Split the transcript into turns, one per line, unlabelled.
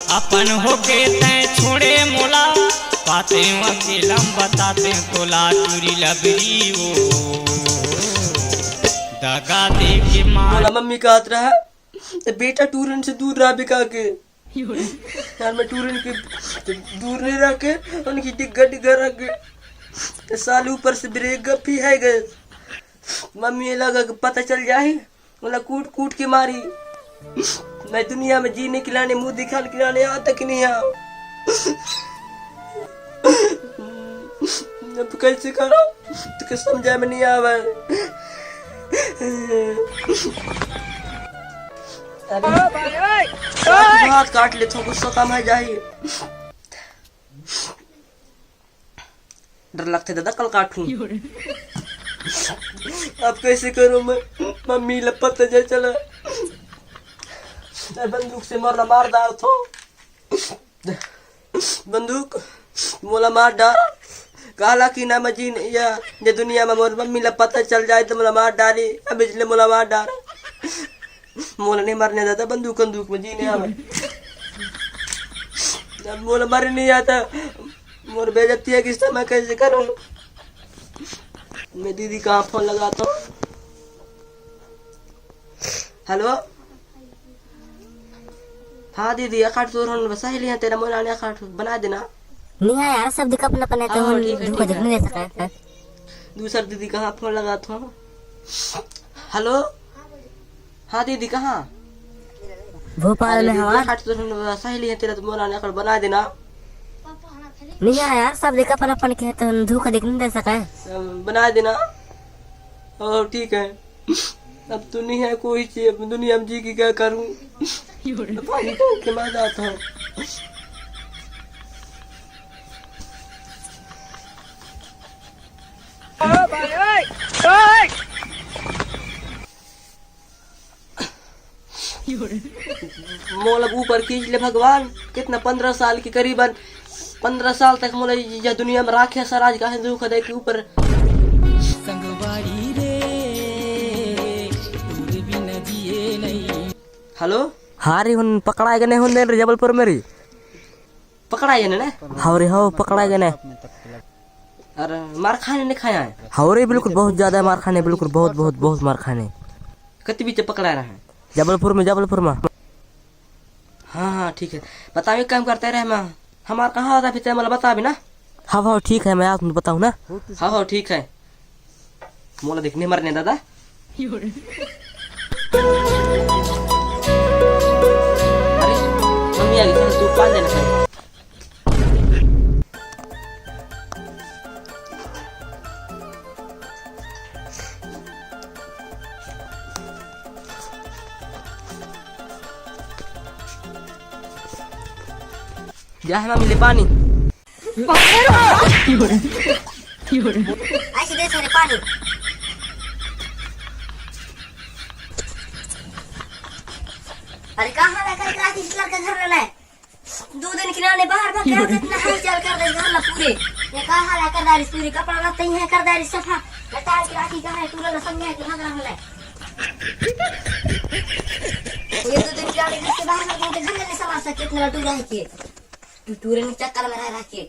अपन होके तय छोड़े मोला, पाते अकेला बताते तोला चूरी लबरी वो दगा दे के मार।
मम्मी का हाथ रहा बेटा टूरन से दूर रहा बिका के यार, मैं टूरन के दूर नहीं रह के उनकी डिग्गा डिग्गा रख के साल ऊपर से ब्रेक गप ही है गए। मम्मी लगा पता चल जाए बोला कूट कूट के मारी। मैं दुनिया में जीने खिलाने मुंह दिखा खिलाने यहाँ तक नहीं आ। अब कैसे करो तो समझा में नहीं आवा। हाथ काट ले तो गुस्सा कम है जाए। डर लगता दादा कल काटूं। अब कैसे करूं मैं, मम्मी लपत जा चला बंदूक से मोला मार डाल तो बंदूक मोला मार डाल काला की ना मजीन या ये दुनिया में मोर मम्मी ला पता चल जाए तो मोला मार डाली। अब इसलिए मोला मार डाल मोला नहीं मरने देता बंदूक बंदूक में जीने आवे। जब मोला मर नहीं आता मोर बेइज्जती है किस मैं कैसे करूं। मैं दीदी कहाँ फोन लगाता हूँ। हेलो हाँ दीदी अखाट तो सहेली है तेरा मोला ने अखाट बना देना।
नहीं है यार सब दिखा अपना अपना तो हम धोखा नहीं दे सका है।
दूसरा दीदी कहाँ फोन लगाता हूँ। हेलो हाँ दीदी कहाँ
भोपाल में हवा
अखाट तो सहेली है तेरा तो मोला ने अखाट बना देना।
नहीं है यार सब दिखा अपना अपन के तो धोखा देख नहीं दे सका है।
बना देना और ठीक है। अब तो नहीं है कोई चीज अपनी दुनिया में जी की क्या करूं। पानी के मैं जाता हूँ। मोला ऊपर खींच ले भगवान। कितना 15 साल की करीबन 15 साल तक मोला यह दुनिया में राखे सराज का हिंदू खदे के ऊपर संगवाड़ी रे दूर भी न जिए नहीं। हेलो
हाँ रे हुन पकड़ा गए हुन रे जबलपुर में रे
पकड़ा है ना।
हाँ रे हाँ पकड़ा गए।
अरे मार खाने ने खाया है।
हाँ रे बिल्कुल बहुत ज्यादा मार खाने बिल्कुल बहुत बहुत बहुत मार खाने।
कति बीच पकड़ा रहा है
जबलपुर में
हाँ हाँ ठीक है बताओ काम करते रहे मैं हमारा कहाँ होता फिर मतलब बता भी ना।
हाँ हाँ ठीक है मैं आपको बताऊँ ना।
हाँ हाँ ठीक है मोला दिखने मरने दादा। अरे मम्मी आ गई तू पान देना चाहिए। जा है मम्मी ले पानी।
ऐसे दे सारे पानी अरे कहाँ लेकर इतना किस लड़का घर में है 2 दिन खिलाने बाहर भाग गया इतना हलचल कर दे घर ना पूरे ये कहाँ लेकर दारी पूरी कपड़ा लत्ते ही है कर दारी सफा लटा के राखी कहाँ है पूरा समझा के भाग रहा है। ये 2 दिन खिलाने घर से बाहर भाग गए घर में नहीं संभाल सके इतना टूरा है कि टूरे में चक्कर में रह रहा के